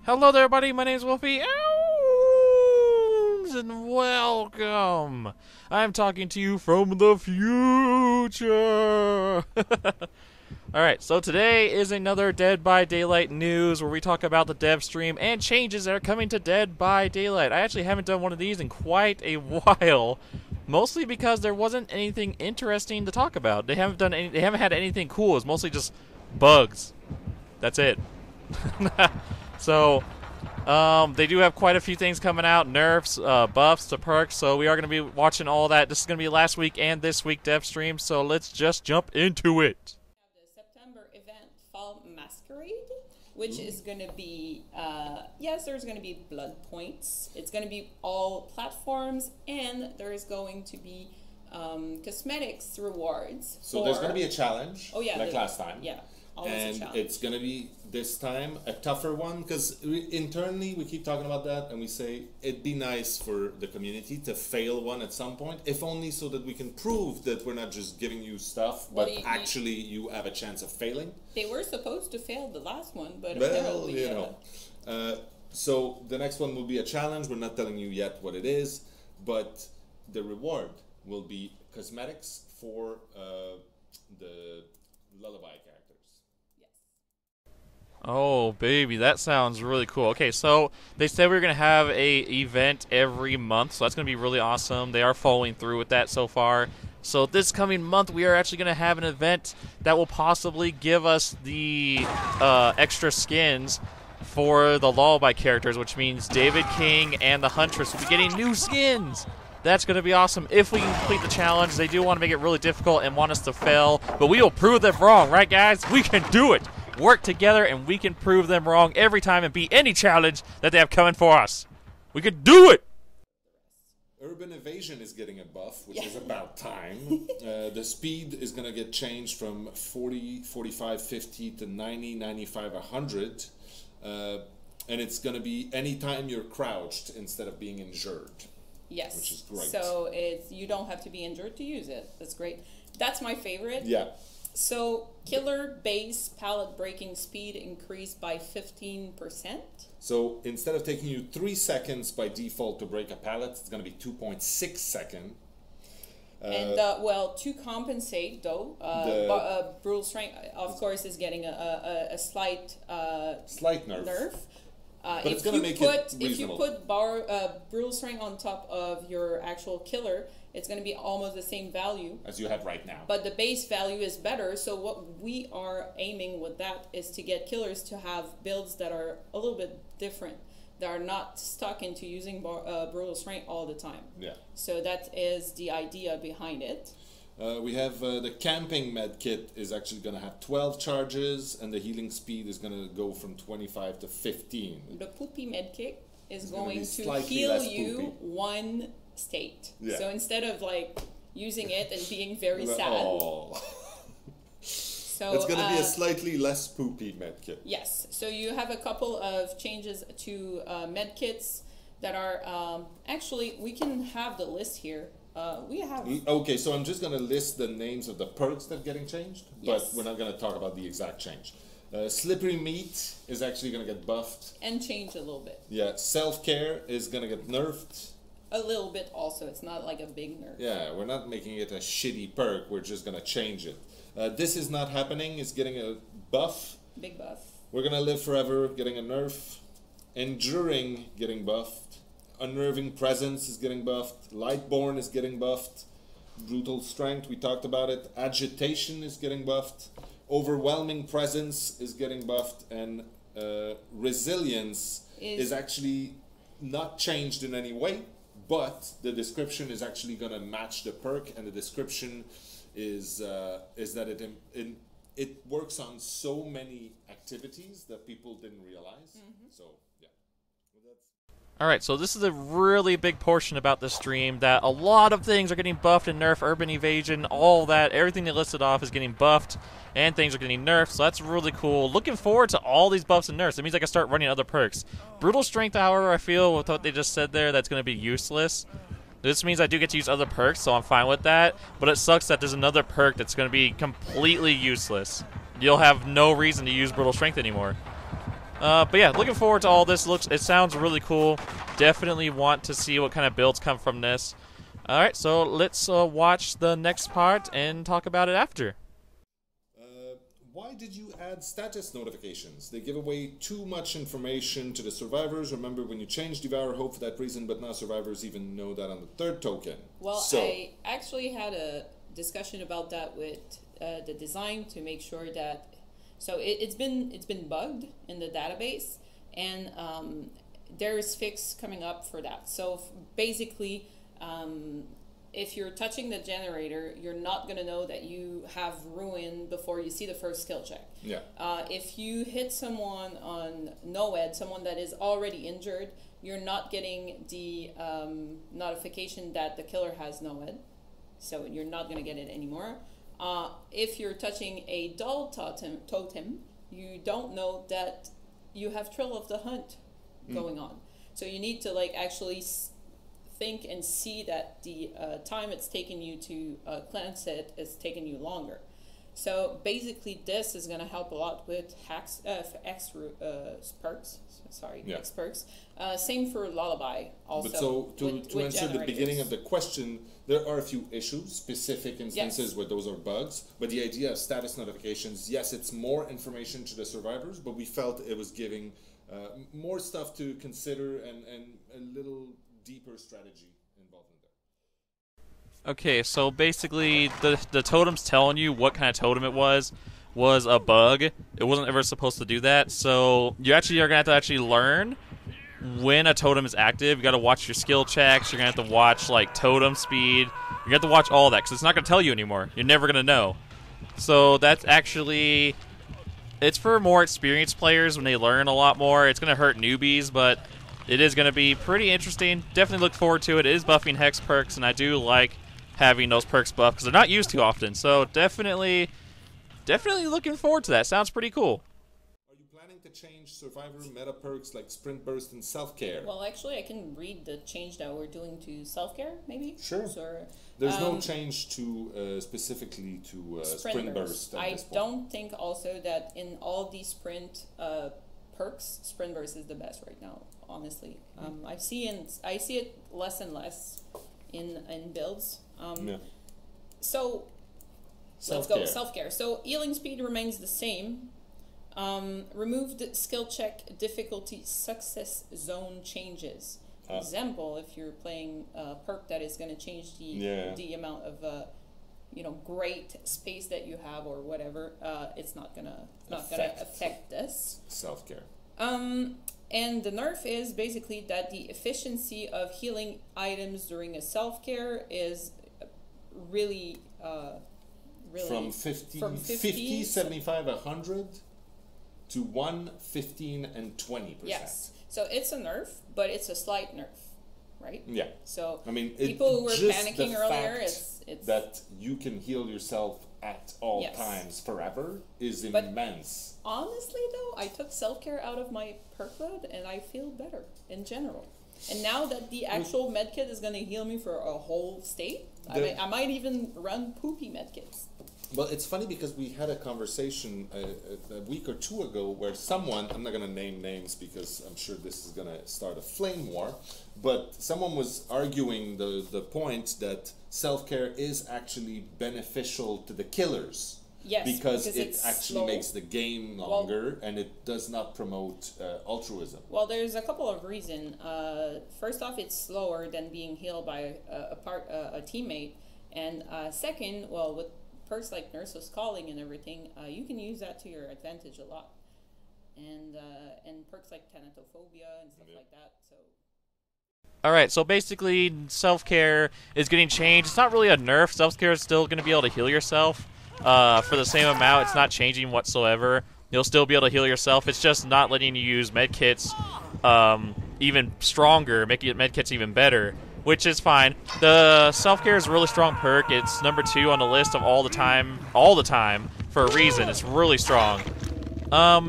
Hello there, everybody. My name is Wolfyowns, and welcome. I'm talking to you from the future. Alright, so today is another Dead by Daylight news where we talk about the dev stream and changes that are coming to Dead by Daylight. I actually haven't done one of these in quite a while, mostly because there wasn't anything interesting to talk about. They haven't had anything cool. It's mostly just bugs. That's it. So, they do have quite a few things coming out, nerfs, buffs to perks, so we are going to be watching all that. This is going to be last week and this week dev stream, so let's just jump into it. The September event, Fall Masquerade, which is going to be, yes, there's going to be blood points. It's going to be all platforms, and there's going to be cosmetics rewards. So there's going to be a challenge, like last time. Yeah. And it's going to be, this time, a tougher one, because internally we keep talking about that, and we say it'd be nice for the community to fail one at some point, if only so that we can prove that we're not just giving you stuff, but actually you have a chance of failing. They were supposed to fail the last one, but well, apparently, you know. So the next one will be a challenge. We're not telling you yet what it is, but the reward will be cosmetics for the lullaby characters. Oh, baby, that sounds really cool. Okay, so they said we were going to have a event every month, so that's going to be really awesome. They are following through with that so far. So this coming month, we are actually going to have an event that will possibly give us the extra skins for the Lullaby characters, which means David King and the Huntress will be getting new skins. That's going to be awesome if we can complete the challenge. They do want to make it really difficult and want us to fail, but we will prove them wrong, right, guys? We can do it. Work together, and we can prove them wrong every time and beat any challenge that they have coming for us. We could do it! Urban Evasion is getting a buff, which is about time. The speed is going to get changed from 40, 45, 50 to 90, 95, 100. And it's going to be anytime you're crouched instead of being injured. Yes. Which is great. So you don't have to be injured to use it. That's great. That's my favorite. Yeah. So, killer base pallet breaking speed increased by 15%. So, instead of taking you 3 seconds by default to break a pallet, it's going to be 2.6 seconds. And, well, to compensate, though, Brutal Strength, of course, is getting a slight nerf. But it's going to make it reasonable. If you put Brutal Strength on top of your actual killer, it's going to be almost the same value as you have right now. But the base value is better, so what we are aiming with that is to get killers to have builds that are a little bit different, that are not stuck into using Brutal Strength all the time. Yeah. So that is the idea behind it. We have the camping med kit is actually going to have 12 charges, and the healing speed is going to go from 25 to 15. The poopy med kit is going to heal you one state. Yeah. So instead of like using it and being very sad. So it's going to be a slightly less poopy med kit. Yes. So you have a couple of changes to med kits that are actually, we can have the list here. We have. Okay, so I'm just going to list the names of the perks that are getting changed, but we're not going to talk about the exact change. Slippery Meat is actually going to get buffed. And change a little bit. Yeah, Self-Care is going to get nerfed. A little bit also. It's not like a big nerf. Yeah, we're not making it a shitty perk. We're just going to change it. This Is Not Happening is getting a buff. Big buff. We're going to Live Forever getting a nerf. Enduring getting buffed. Unnerving Presence is getting buffed. Lightborn is getting buffed. Brutal Strength, we talked about it. Agitation is getting buffed. Overwhelming Presence is getting buffed. And Resilience is actually not changed in any way, but the description is actually going to match the perk, and the description is that it works on so many activities that people didn't realize. So yeah. Alright, so this is a really big portion about this stream, that a lot of things are getting buffed and nerfed. Urban Evasion, all that, everything they listed off is getting buffed, and things are getting nerfed, so that's really cool. Looking forward to all these buffs and nerfs. It means I can start running other perks. Brutal Strength, however, I feel, with what they just said there, that's going to be useless. This means I do get to use other perks, so I'm fine with that, but it sucks that there's another perk that's going to be completely useless. You'll have no reason to use Brutal Strength anymore. But yeah, looking forward to all this. It sounds really cool. Definitely want to see what kind of builds come from this. All right, so let's watch the next part and talk about it after. Why did you add status notifications? They give away too much information to the survivors. Remember when you changed Devour Hope for that reason, but now survivors even know that on the third token. Well, I actually had a discussion about that with the design to make sure that. So it's been bugged in the database, and there's fix coming up for that. So basically, if you're touching the generator, you're not going to know that you have ruin before you see the first skill check. Yeah. If you hit someone on no-ed, someone that is already injured, you're not getting the notification that the killer has no-ed. So you're not going to get it anymore. If you're touching a dull totem, you don't know that you have Trail of the Hunt going on. So you need to like actually think and see that the time it's taken you to cleanse it is taking you longer. So basically this is going to help a lot with perks. Sorry, yeah. X perks. Same for Lullaby also. But so to answer the beginning of the question, there are a few issues, specific instances where those are bugs, but the idea of status notifications, yes, it's more information to the survivors, but we felt it was giving more stuff to consider and a little deeper strategy involved in there. Okay, so basically the totem's telling you what kind of totem it was a bug. It wasn't ever supposed to do that, so you actually are going to have to learn when a totem is active. You got to watch your skill checks, you're going to have to watch like totem speed, you have to watch all that, because it's not going to tell you anymore. You're never going to know. So that's actually, it's for more experienced players when they learn a lot more. It's going to hurt newbies, but it is going to be pretty interesting. Definitely look forward to it. It is buffing Hex perks, and I do like having those perks buffed because they're not used too often. So definitely looking forward to that. Sounds pretty cool. Are you planning to change survivor meta perks like Sprint Burst and Self-Care? Well, actually, I can read the change that we're doing to self-care, maybe? Sure. So, there's no change to specifically to Sprint Burst. I don't think also that in all these sprint perks, Sprint Burst is the best right now, honestly. I see it less and less in builds. So let's go self-care. So healing speed remains the same. Removed skill check difficulty success zone changes. Example, if you're playing a perk that is going to change the amount of great space that you have or whatever, it's not gonna affect this self-care. And the nerf is basically that the efficiency of healing items during a self-care is really from 50, 75, 100 to 1, 15, and 20%. Yes. So it's a nerf, but it's a slight nerf, right? Yeah. So I mean, people who were panicking earlier, it's that you can heal yourself at all times forever is immense. Honestly, though, I took self-care out of my perk load, and I feel better in general. And now that the actual medkit is going to heal me for a whole state, I might even run poopy medkits. Well, it's funny because we had a conversation a week or two ago where someone, I'm not going to name names because I'm sure this is going to start a flame war, but someone was arguing the point that self-care is actually beneficial to the killers. Yes, because it actually makes the game longer and it does not promote altruism. Well, there's a couple of reasons. First off, it's slower than being healed by a teammate. And second, well, with perks like Nurse's Calling and everything, you can use that to your advantage a lot. And perks like Thanatophobia and stuff like that. So. Alright, so basically self-care is getting changed. It's not really a nerf. Self-care is still going to be able to heal yourself. For the same amount, it's not changing whatsoever. You'll still be able to heal yourself. It's just not letting you use medkits even stronger, making medkits even better, which is fine. The self-care is a really strong perk. It's number 2 on the list of all the time, for a reason. It's really strong.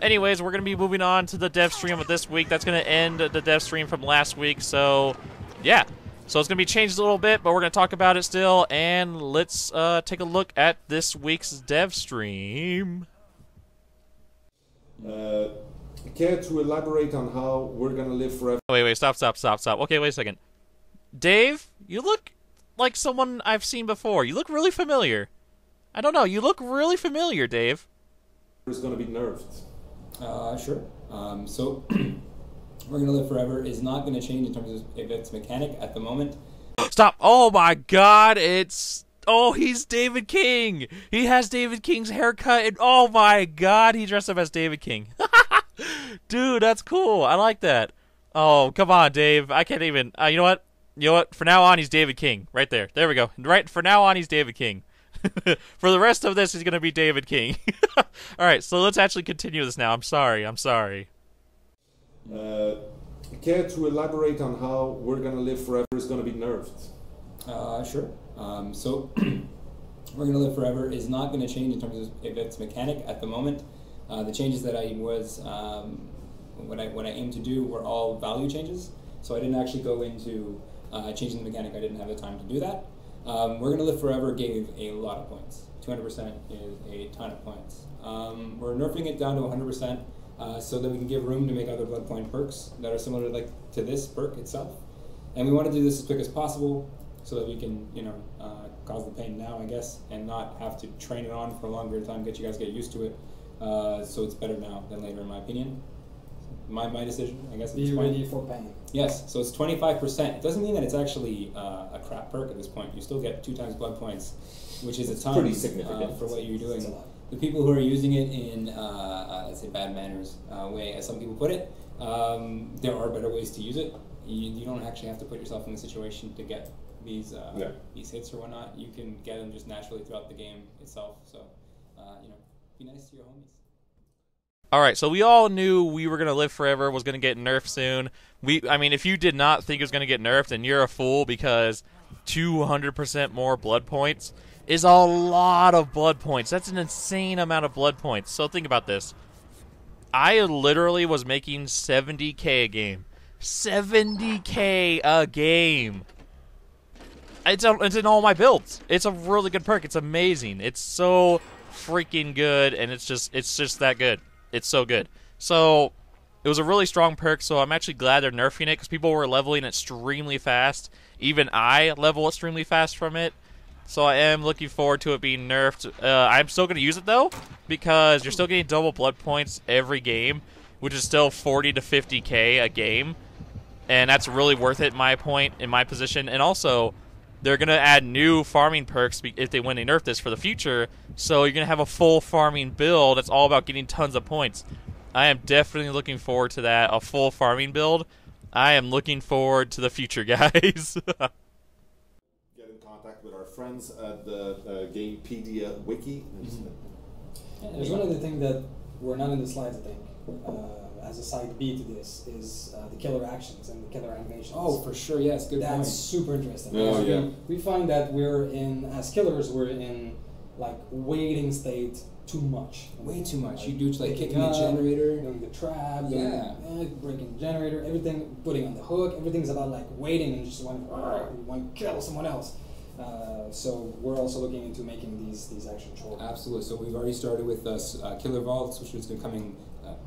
Anyways, we're going to be moving on to the dev stream of this week. That's going to end the dev stream from last week, so yeah. So it's going to be changed a little bit, but we're going to talk about it still, and let's take a look at this week's dev stream. Care to elaborate on how we're gonna live forever? Wait, stop. Okay, wait a second. Dave, you look like someone I've seen before. You look really familiar. I don't know, you look really familiar, Dave. Is gonna be nerfed. Sure. So, We're Gonna Live Forever is not going to change in terms of its mechanic at the moment. Stop! Oh my god, oh, he's David King! He has David King's haircut, and oh my god, he dressed up as David King. Dude, that's cool. I like that. Oh, come on, Dave. I can't even... You know what? For now on, he's David King. Right there. There we go. Right. For now on, he's David King. For the rest of this, he's going to be David King. Alright, so let's actually continue this now. I'm sorry. Care to elaborate on how We're Gonna Live Forever is gonna be nerfed? Sure. So, We're Gonna Live Forever is not going to change in terms of its mechanic at the moment. The changes that I was... what I aimed to do were all value changes. So I didn't actually go into changing the mechanic. I didn't have the time to do that. We're Gonna Live Forever gave a lot of points. 200% is a ton of points. We're nerfing it down to 100%. So that we can give room to make other blood point perks that are similar to this perk itself. And we want to do this as quick as possible so that we can, cause the pain now, I guess, and not have to train it on for a longer time, get you guys get used to it. So it's better now than later, in my opinion. My decision, I guess. Be ready for pain. Yes, so it's 25%. It doesn't mean that it's actually a crap perk at this point. You still get 2 times blood points, which is a ton. Pretty significant for what you're doing. The people who are using it in, let's say, bad manners way, as some people put it, there are better ways to use it. You don't actually have to put yourself in the situation to get these hits or whatnot. You can get them just naturally throughout the game itself. So, be nice to your homies. Alright, so we all knew We Were Gonna Live Forever was gonna get nerfed soon. I mean, if you did not think it was gonna get nerfed, then you're a fool, because 200% more blood points is a lot of blood points. That's an insane amount of blood points. So think about this. I literally was making 70k a game. 70k a game. It's in all my builds. It's a really good perk. It's amazing. It's so freaking good, and it's just that good. It's so good. So it was a really strong perk, so I'm actually glad they're nerfing it, because people were leveling extremely fast. Even I level extremely fast from it. So I am looking forward to it being nerfed. I'm still going to use it, though, because you're still getting double blood points every game, which is still 40 to 50k a game. And that's really worth it, in my position. And also, they're going to add new farming perks when they nerf this for the future. So you're going to have a full farming build that's all about getting tons of points. I am definitely looking forward to that, a full farming build. I am looking forward to the future, guys. Get in contact with our friends at the Gamepedia wiki. There's one other thing that we're not in the slides, I think, as a side B to this, is the killer actions and the killer animations. Oh, for sure, yes, good point. That's super interesting. Oh, yeah. We find that as killers, we're in waiting state too much. Way too much. You do kicking the generator, doing the trap, breaking the generator, everything, putting on the hook. Everything's about waiting and just want to kill someone else. So we're also looking into making these action shorter. Absolutely. So we've already started with Killer Vaults, which is coming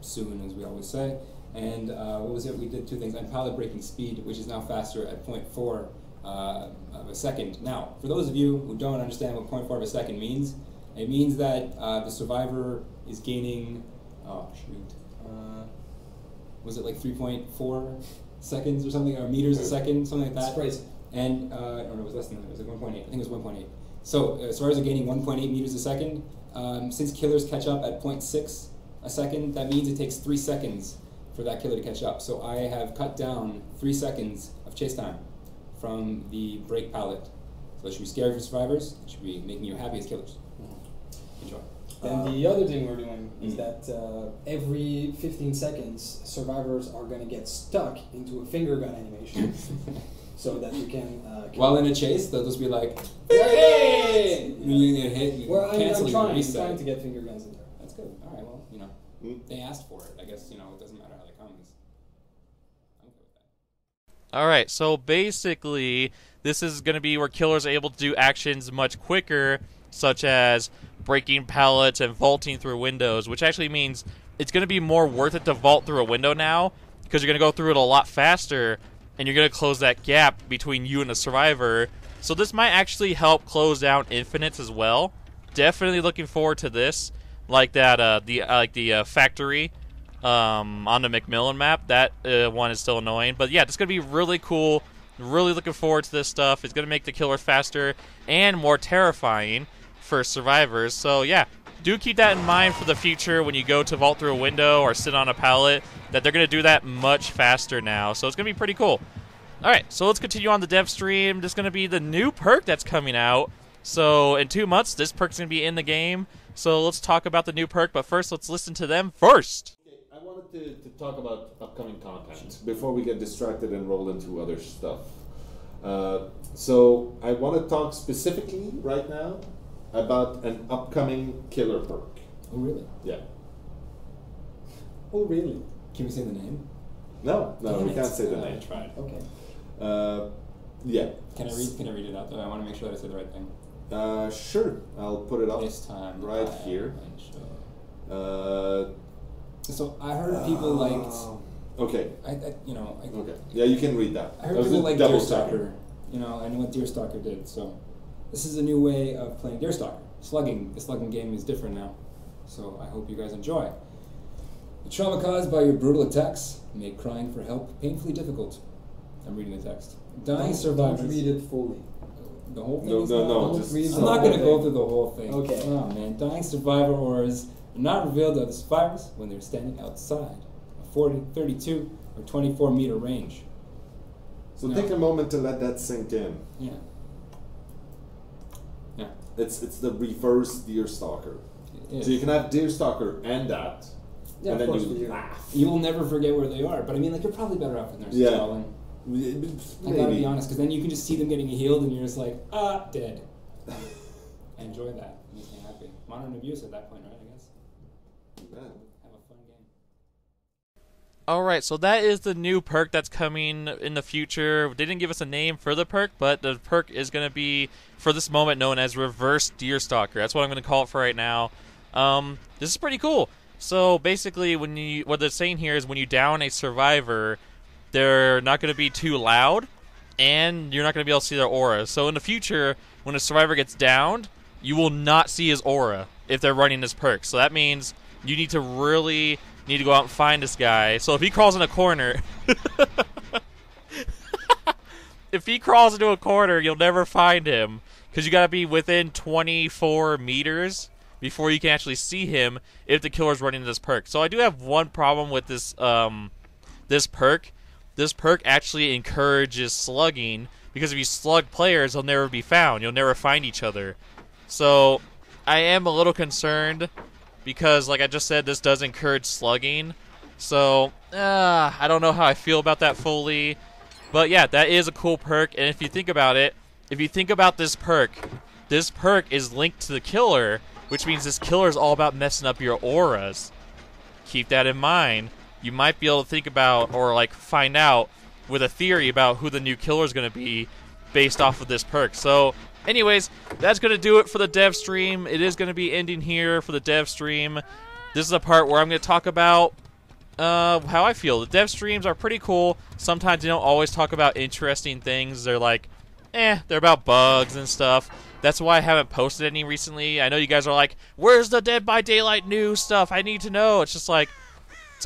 soon, as we always say. And what was it? We did 2 things. And pallet breaking speed, which is now faster at 0.4 of a second. Now, for those of you who don't understand what 0.4 of a second means, it means that the survivor is gaining, was it 3.4 seconds or something, or meters a second, something like that? That's crazy. And, no, it was less than that, it was 1.8, I think it was 1.8. So, survivors are gaining 1.8 meters a second. Since killers catch up at 0.6 a second, that means it takes 3 seconds for that killer to catch up. So I have cut down 3 seconds of chase time from the break pallet. So it should be scary for survivors, it should be making you happy as killers. Enjoy. And the other thing we're doing is that every 15 seconds, survivors are going to get stuck into a finger gun animation, so that you can. While in a chase, they'll just be like, "Hey!" You get hit. You I'm trying to get finger guns in there. That's good. All right. Well, they asked for it. I guess it doesn't matter how they come. I'm okay with that. All right. So basically, this is going to be where killers are able to do actions much quicker, such as breaking pallets and vaulting through windows, which actually means it's going to be more worth it to vault through a window now, because you're going to go through it a lot faster, and you're going to close that gap between you and the survivor. So this might actually help close down infinites as well. Definitely looking forward to this, like that the factory on the McMillan map. That one is still annoying, but yeah, it's going to be really cool. Really looking forward to this stuff. It's going to make the killer faster and more terrifying for survivors. So yeah, do keep that in mind for the future when you go to vault through a window or sit on a pallet, that they're going to do that much faster now. So it's going to be pretty cool. Alright, so let's continue on the dev stream. This is going to be the new perk that's coming out. So in 2 months, this perk's going to be in the game. So let's talk about the new perk, but first let's listen to them first. I wanted to talk about upcoming content before we get distracted and roll into other stuff. So I want to talk specifically right now about an upcoming killer perk. Oh, really? Yeah. Oh, really? Can we say the name? No, Damn we it. can't say the I name. tried. Okay. Yeah. Can I read it out though? I want to make sure that I said the right thing. Sure. I'll put it up This time. right I here. went show. So I heard people liked. Okay. Okay. Yeah, you can read that. I heard That was people a like double Deerstalker. I know what Deerstalker did. So this is a new way of playing Deerstalker. Slugging. The slugging game is different now. So I hope you guys enjoy. The trauma caused by your brutal attacks make crying for help painfully difficult. I'm reading the text. Dying survivors. Don't read it fully. The whole thing No, is no, not- no, don't just- read I'm I'm not the going to whole go through the whole thing. Okay. Oh man, dying survivor auras are not revealed to the survivors when they're standing outside a 40, 32, or 24 meter range. So No. take a moment to let that sink in. Yeah. Yeah. It's the reverse Deerstalker. It is. So you can have Deerstalker and that, Yeah, and of then course you for you. laugh. You will never forget where they are, but I mean, like, you're probably better off with nurses Yeah. calling. Maybe. I gotta be honest, because then you can just see them getting healed, and you're just like, dead. Enjoy that. Makes me happy. Modern abuse at that point, right? I guess. Yeah. Have a fun game. Alright, so that is the new perk that's coming in the future. They didn't give us a name for the perk, but the perk is going to be, for this moment, known as Reverse Deerstalker. That's what I'm going to call it for right now. This is pretty cool. So basically, what they're saying here is when you down a survivor, they're not going to be too loud, and you're not going to be able to see their aura. So in the future, when a survivor gets downed, you will not see his aura if they're running this perk. So that means you need to go out and find this guy. So if he crawls in a corner, if he crawls into a corner, you'll never find him, because you got to be within 24 meters before you can actually see him if the killer's running this perk. So I do have one problem with this this perk. This perk actually encourages slugging, because if you slug players, they'll never be found. You'll never find each other. So I am a little concerned, because like I just said, this does encourage slugging. So I don't know how I feel about that fully. But yeah, that is a cool perk. And if you think about it, if you think about this perk is linked to the killer, which means this killer is all about messing up your auras. Keep that in mind. You might be able to think about, or like find out with a theory about who the new killer is going to be based off of this perk. So anyways, that's going to do it for the dev stream. It is going to be ending here for the dev stream. This is the part where I'm going to talk about how I feel. The dev streams are pretty cool. Sometimes they don't always talk about interesting things. They're like, they're about bugs and stuff. That's why I haven't posted any recently. I know you guys are like, where's the Dead by Daylight news stuff? I need to know. It's just like,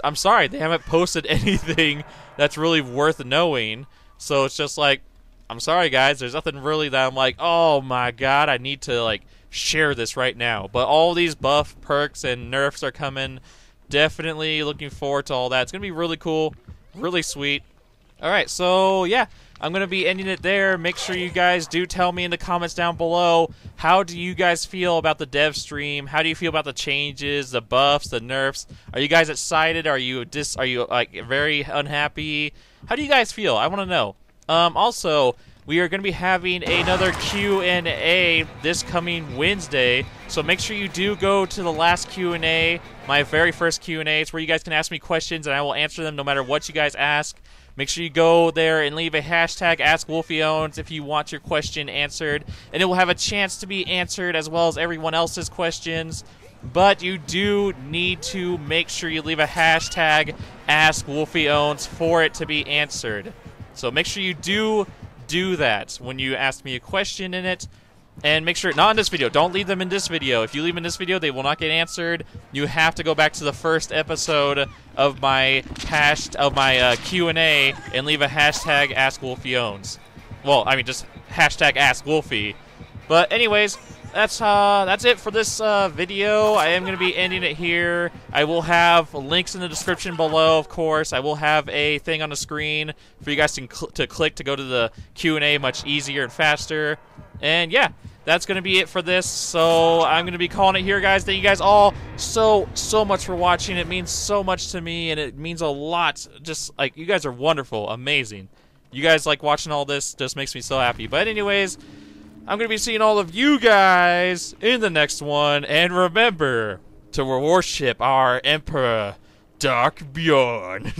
I'm sorry, they haven't posted anything that's really worth knowing. So it's just like, I'm sorry guys, there's nothing really that I'm like, oh my god, I need to like share this right now. But all these buff perks and nerfs are coming. Definitely looking forward to all that. It's gonna be really cool, really sweet. Alright, so yeah, I'm going to be ending it there. Make sure you guys do tell me in the comments down below, how do you guys feel about the dev stream? How do you feel about the changes, the buffs, the nerfs? Are you guys excited? Are you like very unhappy? How do you guys feel? I want to know. Also, we are going to be having another Q&A this coming Wednesday, so make sure you do go to the last Q&A, my very first Q&A. It's where you guys can ask me questions, and I will answer them no matter what you guys ask. Make sure you go there and leave a hashtag #AskWolfyowns if you want your question answered, and it will have a chance to be answered as well as everyone else's questions. but you do need to make sure you leave a hashtag AskWolfyowns for it to be answered. So make sure you do that when you ask me a question in it. And make sure, not in this video, don't leave them in this video. If you leave them in this video, they will not get answered. You have to go back to the first episode of my Q&A and leave a hashtag AskWolfyowns. Well, I mean, just hashtag AskWolfy. But anyways, that's it for this video. I am going to be ending it here. I will have links in the description below, of course. I will have a thing on the screen for you guys to click to go to the Q&A much easier and faster. And yeah, that's going to be it for this. So I'm going to be calling it here, guys. Thank you guys all so much for watching. It means so much to me, and it means a lot. Just, like, you guys are wonderful, amazing. You guys like watching all this, just makes me so happy. But anyways, I'm going to be seeing all of you guys in the next one. And remember to worship our Emperor, Dark Bjorn.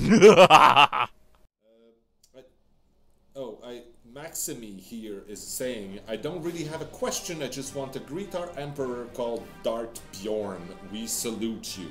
Maximi here is saying, I don't really have a question, I just want to greet our Emperor called Dark Bjorn. We salute you.